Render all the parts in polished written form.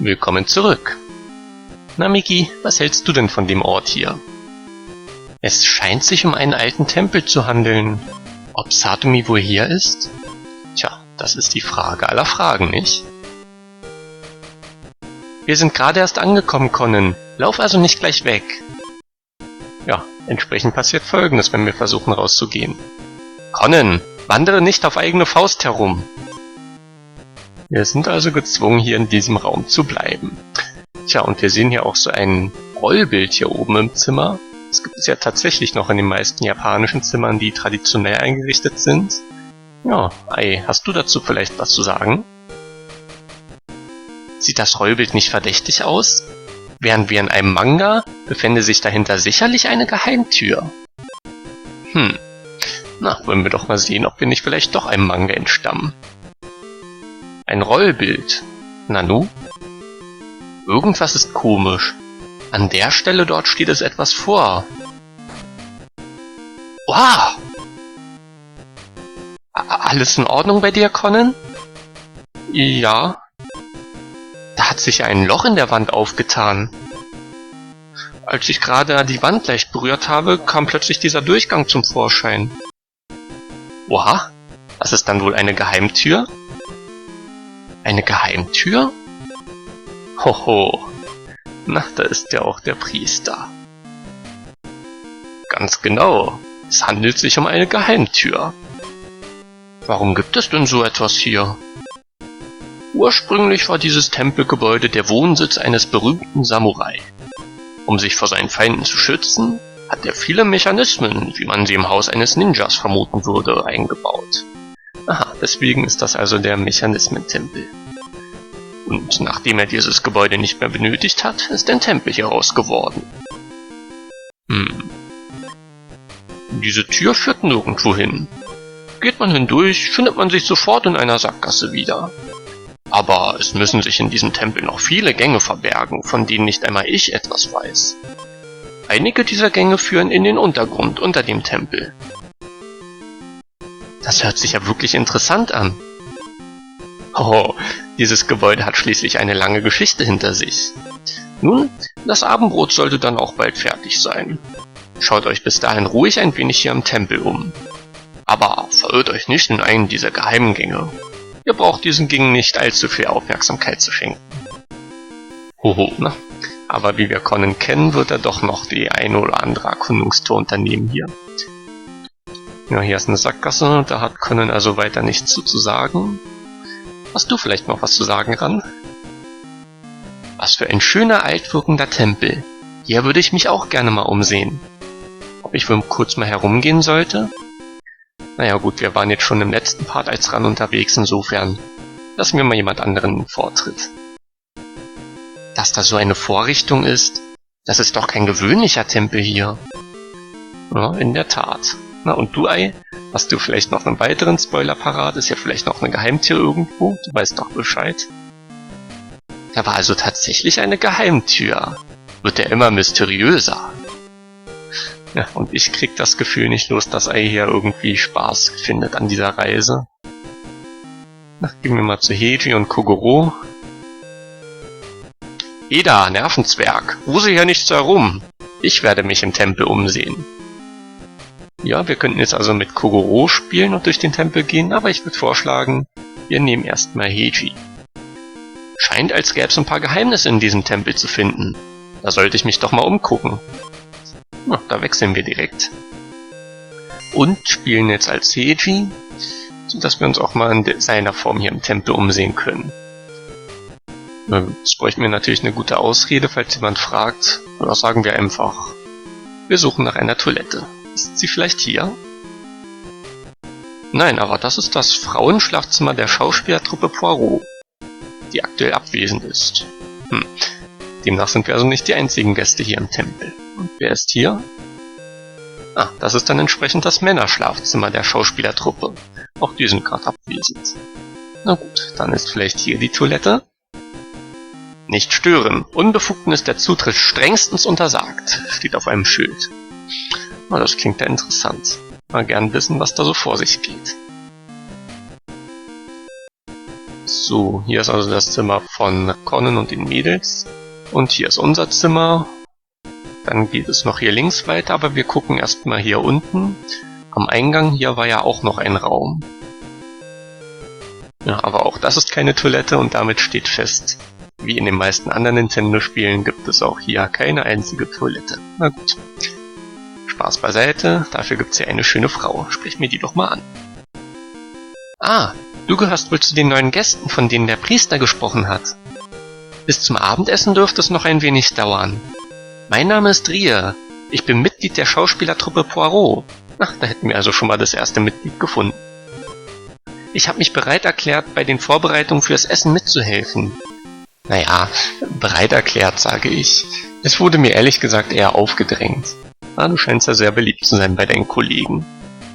Willkommen zurück. Na Miki, was hältst du denn von dem Ort hier? Es scheint sich um einen alten Tempel zu handeln. Ob Satomi wohl hier ist? Tja, das ist die Frage aller Fragen, nicht? Wir sind gerade erst angekommen, Conan. Lauf also nicht gleich weg. Ja, entsprechend passiert Folgendes, wenn wir versuchen rauszugehen. Conan, wandere nicht auf eigene Faust herum. Wir sind also gezwungen, hier in diesem Raum zu bleiben. Tja, und wir sehen hier auch so ein Rollbild hier oben im Zimmer. Das gibt es ja tatsächlich noch in den meisten japanischen Zimmern, die traditionell eingerichtet sind. Ja, Ei, hast du dazu vielleicht was zu sagen? Sieht das Rollbild nicht verdächtig aus? Wären wir in einem Manga, befände sich dahinter sicherlich eine Geheimtür. Na, wollen wir doch mal sehen, ob wir nicht vielleicht doch einem Manga entstammen. Ein Rollbild. Nanu? Irgendwas ist komisch. An der Stelle dort steht es etwas vor. Wow! Alles in Ordnung bei dir, Conan? Ja. Da hat sich ein Loch in der Wand aufgetan. Als ich gerade die Wand leicht berührt habe, kam plötzlich dieser Durchgang zum Vorschein. Oha, das ist dann wohl eine Geheimtür? Eine Geheimtür? Hoho, na, da ist ja auch der Priester. Ganz genau, es handelt sich um eine Geheimtür. Warum gibt es denn so etwas hier? Ursprünglich war dieses Tempelgebäude der Wohnsitz eines berühmten Samurai. Um sich vor seinen Feinden zu schützen, hat er viele Mechanismen, wie man sie im Haus eines Ninjas vermuten würde, eingebaut. Aha, deswegen ist das also der Mechanismentempel. Und nachdem er dieses Gebäude nicht mehr benötigt hat, ist ein Tempel hieraus geworden. Diese Tür führt nirgendwo hin. Geht man hindurch, findet man sich sofort in einer Sackgasse wieder. Aber es müssen sich in diesem Tempel noch viele Gänge verbergen, von denen nicht einmal ich etwas weiß. Einige dieser Gänge führen in den Untergrund unter dem Tempel. Das hört sich ja wirklich interessant an. Oh, dieses Gebäude hat schließlich eine lange Geschichte hinter sich. Nun, das Abendbrot sollte dann auch bald fertig sein. Schaut euch bis dahin ruhig ein wenig hier im Tempel um. Aber verirrt euch nicht in einen dieser geheimen Gänge. Ihr braucht diesen Gängen nicht allzu viel Aufmerksamkeit zu schenken. Hoho, ne? Aber wie wir Conan kennen, wird er doch noch die eine oder andere Erkundungstour unternehmen hier. Ja, hier ist eine Sackgasse, da hat Conan also weiter nichts zu sagen. Hast du vielleicht noch was zu sagen, Ran? Was für ein schöner, altwirkender Tempel. Hier würde ich mich auch gerne mal umsehen. Ob ich wohl kurz mal herumgehen sollte? Naja gut, wir waren jetzt schon im letzten Part als Ran unterwegs, insofern lassen wir mal jemand anderen den Vortritt. Dass da so eine Vorrichtung ist, das ist doch kein gewöhnlicher Tempel hier. Ja, in der Tat. Na und du, Ei? Hast du vielleicht noch einen weiteren Spoiler parat? Ist ja vielleicht noch eine Geheimtür irgendwo? Du weißt doch Bescheid. Da war also tatsächlich eine Geheimtür. Wird ja immer mysteriöser. Ja, und ich krieg das Gefühl nicht los, dass Ei hier irgendwie Spaß findet an dieser Reise. Na, gehen wir mal zu Heiji und Kogoro. Eda, Nervenzwerg, wusel hier nichts herum. Ich werde mich im Tempel umsehen. Ja, wir könnten jetzt also mit Kogoro spielen und durch den Tempel gehen, aber ich würde vorschlagen, wir nehmen erstmal Heiji. Scheint, als gäbe es ein paar Geheimnisse in diesem Tempel zu finden. Da sollte ich mich doch mal umgucken. Na, da wechseln wir direkt. Und spielen jetzt als Heiji, sodass wir uns auch mal in seiner Form hier im Tempel umsehen können. Jetzt bräuchten wir natürlich eine gute Ausrede, falls jemand fragt. Oder sagen wir einfach, wir suchen nach einer Toilette. Ist sie vielleicht hier? Nein, aber das ist das Frauenschlafzimmer der Schauspielertruppe Poirot, die aktuell abwesend ist. Demnach sind wir also nicht die einzigen Gäste hier im Tempel. Und wer ist hier? Ah, das ist dann entsprechend das Männerschlafzimmer der Schauspielertruppe. Auch die sind gerade abwesend. Na gut, dann ist vielleicht hier die Toilette. Nicht stören. Unbefugten ist der Zutritt strengstens untersagt, steht auf einem Schild. Na, das klingt ja interessant. Mal gern wissen, was da so vor sich geht. So, hier ist also das Zimmer von Conan und den Mädels. Und hier ist unser Zimmer. Dann geht es noch hier links weiter, aber wir gucken erstmal hier unten. Am Eingang hier war ja auch noch ein Raum. Ja, aber auch das ist keine Toilette und damit steht fest, wie in den meisten anderen Nintendo-Spielen gibt es auch hier keine einzige Toilette. Na gut. Spaß beiseite, dafür gibt's hier eine schöne Frau. Sprich mir die doch mal an. Ah, du gehörst wohl zu den neuen Gästen, von denen der Priester gesprochen hat. Bis zum Abendessen dürfte es noch ein wenig dauern. Mein Name ist Ria. Ich bin Mitglied der Schauspielertruppe Poirot. Ach, da hätten wir also schon mal das erste Mitglied gefunden. Ich habe mich bereit erklärt, bei den Vorbereitungen fürs Essen mitzuhelfen. Naja, bereit erklärt, sage ich. Es wurde mir ehrlich gesagt eher aufgedrängt. Ah, du scheinst ja sehr beliebt zu sein bei deinen Kollegen.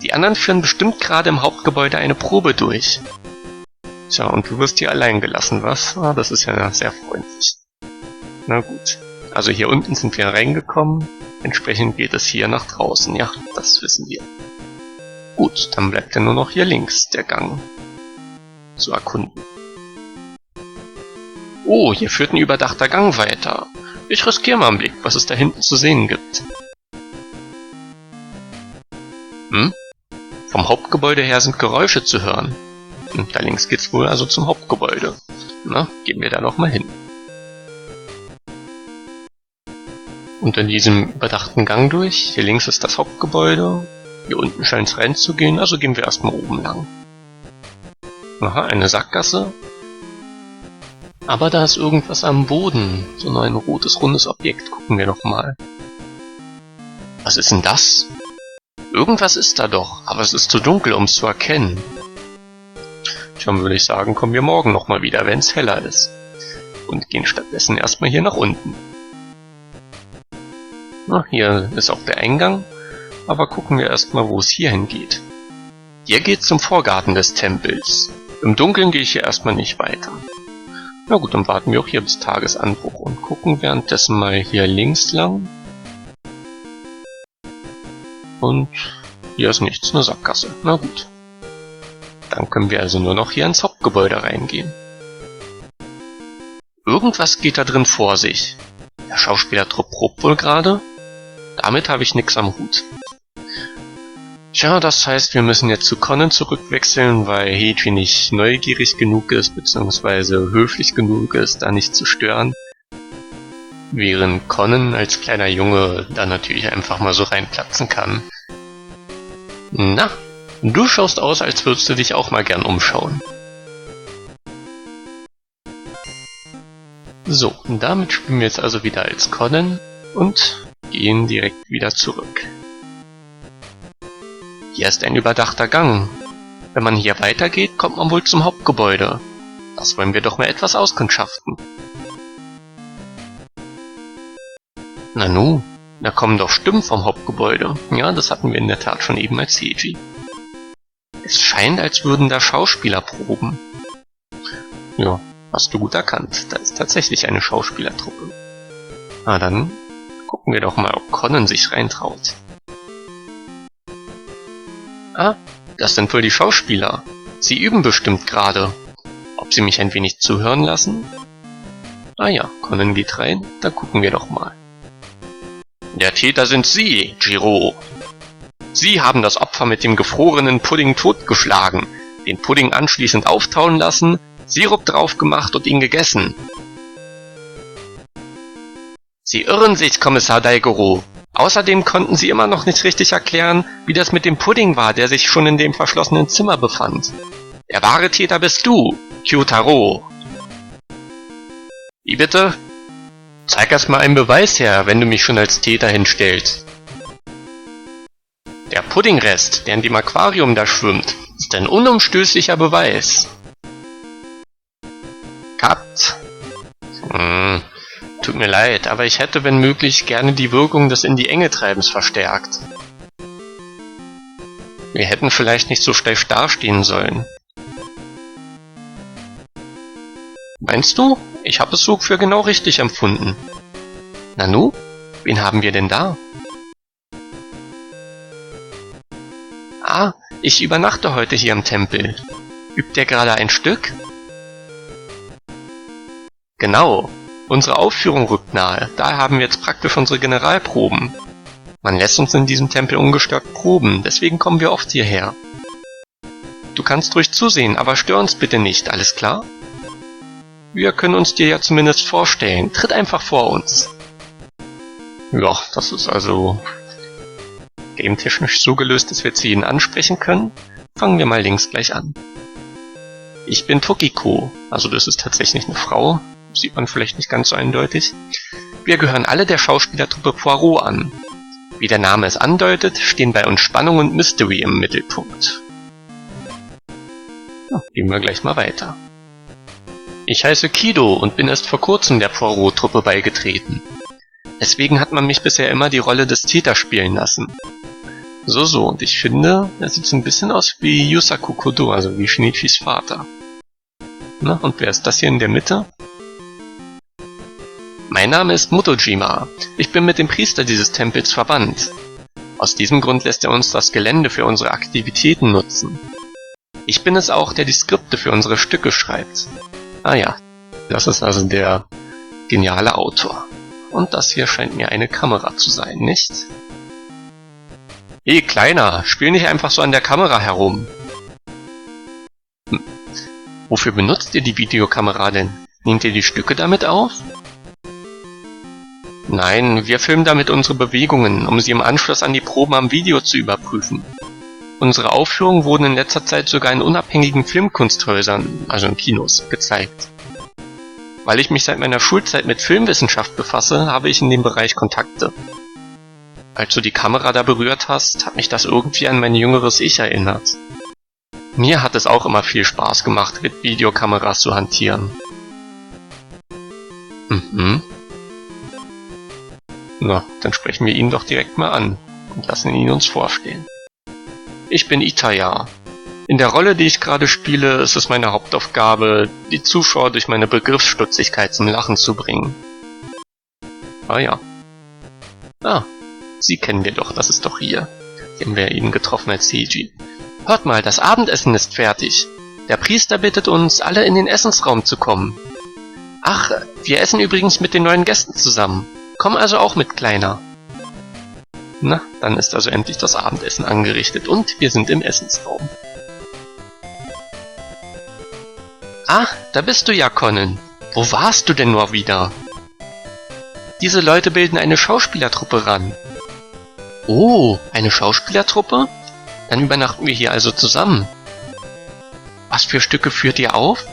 Die anderen führen bestimmt gerade im Hauptgebäude eine Probe durch. Tja, und du wirst hier allein gelassen, was? Ah, das ist ja sehr freundlich. Na gut. Also hier unten sind wir reingekommen. Entsprechend geht es hier nach draußen. Ja, das wissen wir. Gut, dann bleibt ja nur noch hier links der Gang zu erkunden. Oh, hier führt ein überdachter Gang weiter. Ich riskiere mal einen Blick, was es da hinten zu sehen gibt. Vom Hauptgebäude her sind Geräusche zu hören. Da links geht's wohl also zum Hauptgebäude. Na, gehen wir da noch mal hin. Und in diesem überdachten Gang durch. Hier links ist das Hauptgebäude. Hier unten scheint es reinzugehen, also gehen wir erstmal oben lang. Aha, eine Sackgasse. Aber da ist irgendwas am Boden. So ein rotes, rundes Objekt. Gucken wir noch mal. Was ist denn das? Irgendwas ist da doch, aber es ist zu dunkel, um es zu erkennen. Dann würde ich sagen, kommen wir morgen nochmal wieder, wenn es heller ist. Und gehen stattdessen erstmal hier nach unten. Na, hier ist auch der Eingang. Aber gucken wir erstmal, wo es hierhin geht. Hier geht's zum Vorgarten des Tempels. Im Dunkeln gehe ich hier erstmal nicht weiter. Na gut, dann warten wir auch hier bis Tagesanbruch und gucken währenddessen mal hier links lang. Und hier ist nichts, eine Sackgasse. Na gut. Dann können wir also nur noch hier ins Hauptgebäude reingehen. Irgendwas geht da drin vor sich. Der Schauspielertrupp probt wohl gerade. Damit habe ich nix am Hut. Tja, das heißt, wir müssen jetzt zu Conan zurückwechseln, weil Hedwig nicht neugierig genug ist, beziehungsweise höflich genug ist, da nicht zu stören. Während Conan als kleiner Junge da natürlich einfach mal so reinplatzen kann. Na, du schaust aus, als würdest du dich auch mal gern umschauen. So, und damit spielen wir jetzt also wieder als Conan und gehen direkt wieder zurück. Hier ist ein überdachter Gang. Wenn man hier weitergeht, kommt man wohl zum Hauptgebäude. Das wollen wir doch mal etwas auskundschaften. Nanu, da kommen doch Stimmen vom Hauptgebäude. Ja, das hatten wir in der Tat schon eben als Heiji. Es scheint, als würden da Schauspieler proben. Ja, hast du gut erkannt. Da ist tatsächlich eine Schauspielertruppe. Na dann gucken wir doch mal, ob Conan sich reintraut. Ah, das sind wohl die Schauspieler. Sie üben bestimmt gerade. Ob sie mich ein wenig zuhören lassen? Ah ja, Conan geht rein, da gucken wir doch mal. Der Täter sind Sie, Jiro. Sie haben das Opfer mit dem gefrorenen Pudding totgeschlagen, den Pudding anschließend auftauen lassen, Sirup drauf gemacht und ihn gegessen. Sie irren sich, Kommissar Daigoro. Außerdem konnten Sie immer noch nicht richtig erklären, wie das mit dem Pudding war, der sich schon in dem verschlossenen Zimmer befand. Der wahre Täter bist du, Kyutaro. Wie bitte? Zeig erst mal einen Beweis her, wenn du mich schon als Täter hinstellst. Der Puddingrest, der in dem Aquarium da schwimmt, ist ein unumstößlicher Beweis. Cut. Tut mir leid, aber ich hätte, wenn möglich, gerne die Wirkung des in die Enge Treibens verstärkt. Wir hätten vielleicht nicht so steif dastehen sollen. Meinst du? Ich habe es so für genau richtig empfunden. Nanu? Wen haben wir denn da? Ah, ich übernachte heute hier im Tempel. Übt ihr gerade ein Stück? Genau. Unsere Aufführung rückt nahe. Daher haben wir jetzt praktisch unsere Generalproben. Man lässt uns in diesem Tempel ungestört proben, deswegen kommen wir oft hierher. Du kannst ruhig zusehen, aber stör uns bitte nicht, alles klar? Wir können uns dir ja zumindest vorstellen. Tritt einfach vor uns. Ja, das ist also gametechnisch so gelöst, dass wir jetzt jeden ansprechen können. Fangen wir mal links gleich an. Ich bin Tokiko, also das ist tatsächlich eine Frau. Sieht man vielleicht nicht ganz so eindeutig. Wir gehören alle der Schauspielertruppe Poirot an. Wie der Name es andeutet, stehen bei uns Spannung und Mystery im Mittelpunkt. Ja, gehen wir gleich mal weiter. Ich heiße Kido und bin erst vor kurzem der Poirot-Truppe beigetreten. Deswegen hat man mich bisher immer die Rolle des Täters spielen lassen. So, und ich finde, er sieht so ein bisschen aus wie Yusaku Kodo, also wie Shinichis Vater. Na, und wer ist das hier in der Mitte? Mein Name ist Motojima. Ich bin mit dem Priester dieses Tempels verwandt. Aus diesem Grund lässt er uns das Gelände für unsere Aktivitäten nutzen. Ich bin es auch, der die Skripte für unsere Stücke schreibt. Ah ja, das ist also der geniale Autor. Und das hier scheint mir eine Kamera zu sein, nicht? Hey Kleiner, spiel nicht einfach so an der Kamera herum. Wofür benutzt ihr die Videokamera denn? Nehmt ihr die Stücke damit auf? Nein, wir filmen damit unsere Bewegungen, um sie im Anschluss an die Proben am Video zu überprüfen. Unsere Aufführungen wurden in letzter Zeit sogar in unabhängigen Filmkunsthäusern, also in Kinos, gezeigt. Weil ich mich seit meiner Schulzeit mit Filmwissenschaft befasse, habe ich in dem Bereich Kontakte. Als du die Kamera da berührt hast, hat mich das irgendwie an mein jüngeres Ich erinnert. Mir hat es auch immer viel Spaß gemacht, mit Videokameras zu hantieren. Na, dann sprechen wir ihn doch direkt mal an und lassen ihn uns vorstellen. Ich bin Itaya. In der Rolle, die ich gerade spiele, ist es meine Hauptaufgabe, die Zuschauer durch meine Begriffsstutzigkeit zum Lachen zu bringen. Ah ja. Ah, sie kennen wir doch, das ist doch hier. Die haben wir eben getroffen als Seiji. Hört mal, das Abendessen ist fertig. Der Priester bittet uns, alle in den Essensraum zu kommen. Ach, wir essen übrigens mit den neuen Gästen zusammen. Komm also auch mit, Kleiner. Na, dann ist also endlich das Abendessen angerichtet und wir sind im Essensraum. Ah, da bist du ja, Conan. Wo warst du denn nur wieder? Diese Leute bilden eine Schauspielertruppe ran. Oh, eine Schauspielertruppe? Dann übernachten wir hier also zusammen. Was für Stücke führt ihr auf?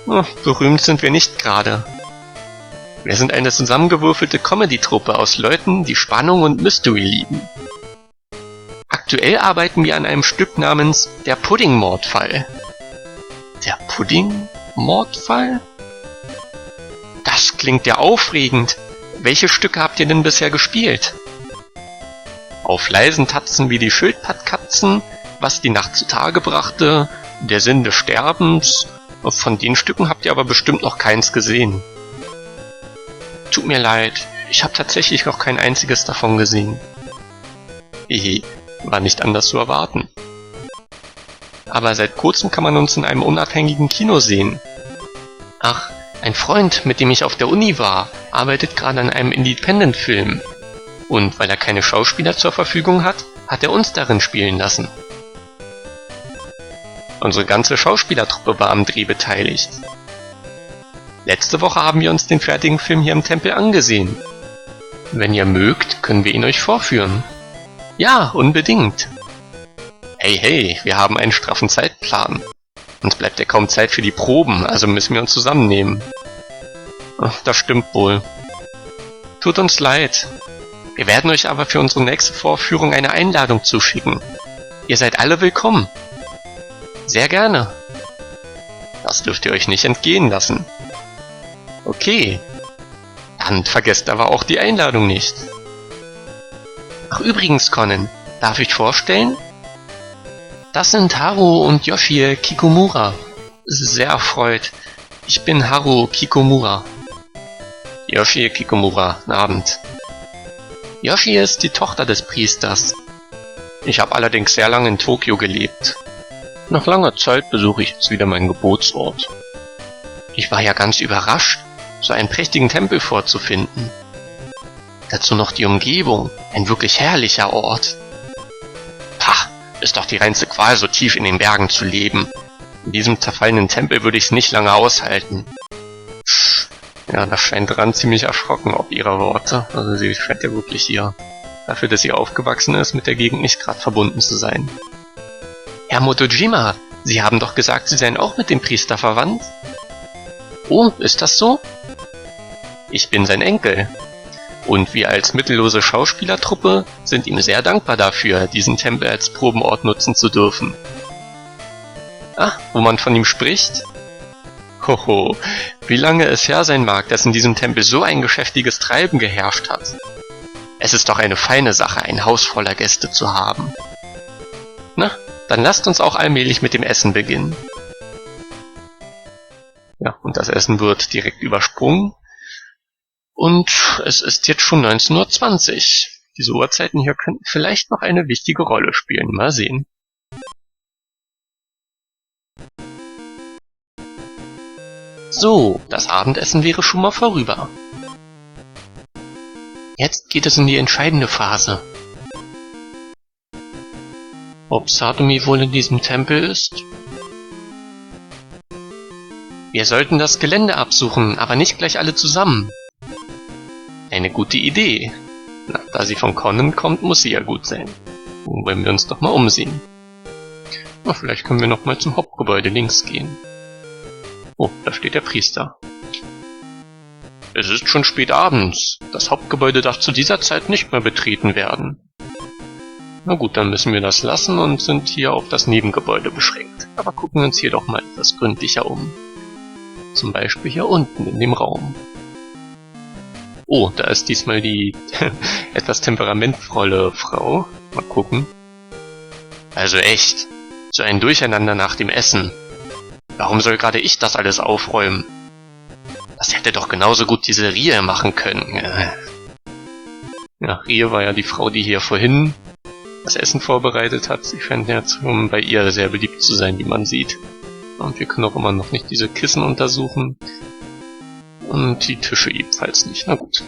Oh, berühmt sind wir nicht gerade. Wir sind eine zusammengewürfelte Comedy-Truppe aus Leuten, die Spannung und Mystery lieben. Aktuell arbeiten wir an einem Stück namens Der Pudding-Mordfall. Der Pudding-Mordfall? Das klingt ja aufregend. Welche Stücke habt ihr denn bisher gespielt? Auf leisen Tatzen wie die Schildpattkatzen, Was die Nacht zutage brachte, Der Sinn des Sterbens. Von den Stücken habt ihr aber bestimmt noch keins gesehen. Tut mir leid, ich habe tatsächlich noch kein einziges davon gesehen. Hehe, war nicht anders zu erwarten. Aber seit kurzem kann man uns in einem unabhängigen Kino sehen. Ach, ein Freund, mit dem ich auf der Uni war, arbeitet gerade an einem Independent-Film. Und weil er keine Schauspieler zur Verfügung hat, hat er uns darin spielen lassen. Unsere ganze Schauspielertruppe war am Dreh beteiligt. Letzte Woche haben wir uns den fertigen Film hier im Tempel angesehen. Wenn ihr mögt, können wir ihn euch vorführen. Ja, unbedingt. Hey, wir haben einen straffen Zeitplan. Uns bleibt ja kaum Zeit für die Proben, also müssen wir uns zusammennehmen. Ach, das stimmt wohl. Tut uns leid. Wir werden euch aber für unsere nächste Vorführung eine Einladung zuschicken. Ihr seid alle willkommen. Sehr gerne. Das dürft ihr euch nicht entgehen lassen. Okay. Dann vergesst aber auch die Einladung nicht. Ach übrigens, Conan, darf ich vorstellen? Das sind Haru und Yoshie Kikomura. Sehr erfreut. Ich bin Haru Kikomura. Yoshie Kikomura, guten Abend. Yoshie ist die Tochter des Priesters. Ich habe allerdings sehr lange in Tokio gelebt. Nach langer Zeit besuche ich jetzt wieder meinen Geburtsort. Ich war ja ganz überrascht, so einen prächtigen Tempel vorzufinden. Dazu noch die Umgebung, ein wirklich herrlicher Ort. Pah, ist doch die reinste Qual, so tief in den Bergen zu leben. In diesem zerfallenen Tempel würde ich's nicht lange aushalten. Ja, das scheint Ran ziemlich erschrocken ob ihrer Worte. Also sie scheint ja wirklich hier, dafür, dass sie aufgewachsen ist, mit der Gegend nicht gerade verbunden zu sein. Herr Motojima, Sie haben doch gesagt, Sie seien auch mit dem Priester verwandt? Oh, ist das so? Ich bin sein Enkel. Und wir als mittellose Schauspielertruppe sind ihm sehr dankbar dafür, diesen Tempel als Probenort nutzen zu dürfen. Ah, wo man von ihm spricht? Hoho, wie lange es her sein mag, dass in diesem Tempel so ein geschäftiges Treiben geherrscht hat. Es ist doch eine feine Sache, ein Haus voller Gäste zu haben. Na, dann lasst uns auch allmählich mit dem Essen beginnen. Ja, und das Essen wird direkt übersprungen. Und es ist jetzt schon 19:20 Uhr. Diese Uhrzeiten hier könnten vielleicht noch eine wichtige Rolle spielen. Mal sehen. So, das Abendessen wäre schon mal vorüber. Jetzt geht es in die entscheidende Phase. Ob Satomi wohl in diesem Tempel ist? Wir sollten das Gelände absuchen, aber nicht gleich alle zusammen. Eine gute Idee. Na, da sie von Conan kommt, muss sie ja gut sein. Nun wollen wir uns doch mal umsehen. Na, vielleicht können wir noch mal zum Hauptgebäude links gehen. Oh, da steht der Priester. Es ist schon spät abends. Das Hauptgebäude darf zu dieser Zeit nicht mehr betreten werden. Na gut, dann müssen wir das lassen und sind hier auf das Nebengebäude beschränkt. Aber gucken wir uns hier doch mal etwas gründlicher um. Zum Beispiel hier unten in dem Raum. Oh, da ist diesmal die etwas temperamentvolle Frau. Mal gucken. Also echt, so ein Durcheinander nach dem Essen. Warum soll gerade ich das alles aufräumen? Das hätte doch genauso gut diese Rie machen können. Ja, Rie war ja die Frau, die hier vorhin das Essen vorbereitet hat. Sie scheint ja bei ihr sehr beliebt zu sein, wie man sieht. Und wir können auch immer noch nicht diese Kissen untersuchen. Und die Tische ebenfalls nicht. Na gut.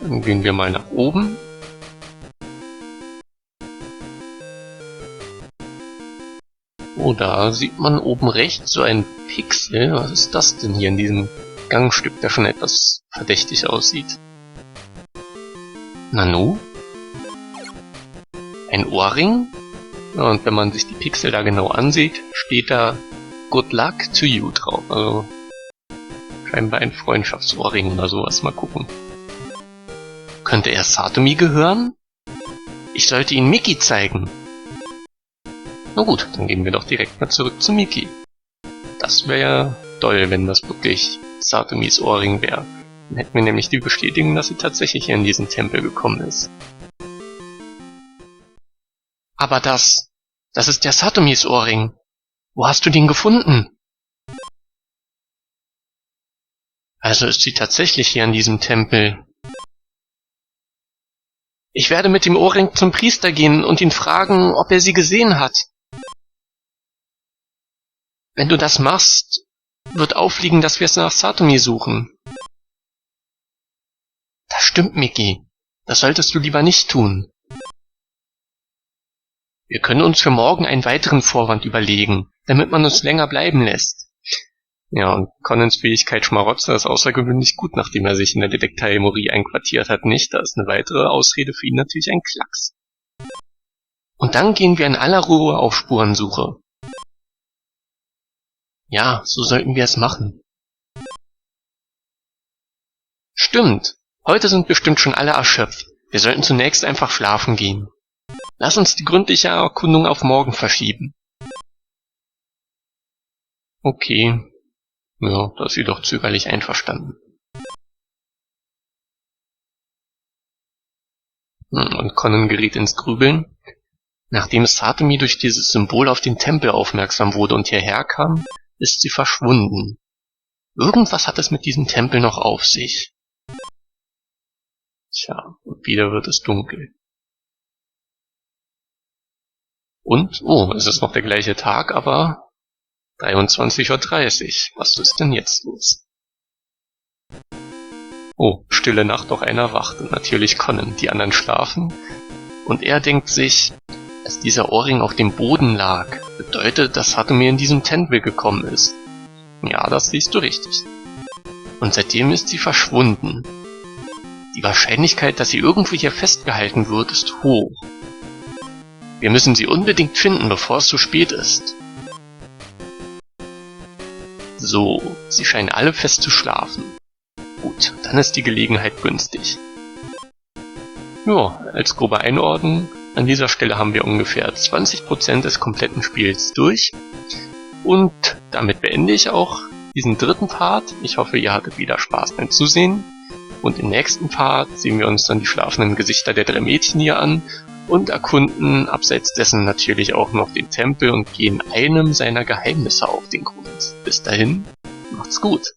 Dann gehen wir mal nach oben. Oh, da sieht man oben rechts so ein Pixel. Was ist das denn hier in diesem Gangstück, der schon etwas verdächtig aussieht? Nanu? Ein Ohrring? Und wenn man sich die Pixel da genau ansieht, steht da Good Luck to You drauf. Also scheinbar ein Freundschaftsohrring oder sowas. Mal gucken. Könnte er Satomi gehören? Ich sollte ihn Miki zeigen. Na gut, dann gehen wir doch direkt mal zurück zu Miki. Das wäre ja toll, wenn das wirklich Satomis Ohrring wäre. Dann hätten wir nämlich die Bestätigung, dass sie tatsächlich hier in diesen Tempel gekommen ist. Aber das ist der Satomis Ohrring. Wo hast du den gefunden? Also ist sie tatsächlich hier in diesem Tempel. Ich werde mit dem Ohrring zum Priester gehen und ihn fragen, ob er sie gesehen hat. Wenn du das machst, wird auffliegen, dass wir es nach Satomi suchen. Das stimmt, Miki. Das solltest du lieber nicht tun. Wir können uns für morgen einen weiteren Vorwand überlegen, damit man uns länger bleiben lässt. Ja, und Conans Fähigkeit Schmarotzer ist außergewöhnlich gut, nachdem er sich in der Detektei Mori einquartiert hat, nicht? Da ist eine weitere Ausrede für ihn natürlich ein Klacks. Und dann gehen wir in aller Ruhe auf Spurensuche. Ja, so sollten wir es machen. Stimmt, heute sind bestimmt schon alle erschöpft. Wir sollten zunächst einfach schlafen gehen. Lass uns die gründliche Erkundung auf morgen verschieben. Okay. Ja, da ist sie doch zögerlich einverstanden. Und Conan geriet ins Grübeln. Nachdem Satomi durch dieses Symbol auf den Tempel aufmerksam wurde und hierher kam, ist sie verschwunden. Irgendwas hat es mit diesem Tempel noch auf sich. Tja, und wieder wird es dunkel. Und, oh, es ist noch der gleiche Tag, aber 23:30 Uhr. Was ist denn jetzt los? Oh, stille Nacht, doch einer wacht. Und natürlich Conan. Die anderen schlafen. Und er denkt sich, dass dieser Ohrring auf dem Boden lag, bedeutet, dass Hatomir in diesem Tempel gekommen ist. Ja, das siehst du richtig. Und seitdem ist sie verschwunden. Die Wahrscheinlichkeit, dass sie irgendwo hier festgehalten wird, ist hoch. Wir müssen sie unbedingt finden, bevor es zu spät ist. So, sie scheinen alle fest zu schlafen. Gut, dann ist die Gelegenheit günstig. Ja, als grobe Einordnung, an dieser Stelle haben wir ungefähr 20% des kompletten Spiels durch. Und damit beende ich auch diesen dritten Part. Ich hoffe, ihr hattet wieder Spaß beim Zusehen. Und im nächsten Part sehen wir uns dann die schlafenden Gesichter der 3 Mädchen hier an und erkunden abseits dessen natürlich auch noch den Tempel und gehen einem seiner Geheimnisse auf den Grund. Bis dahin, macht's gut!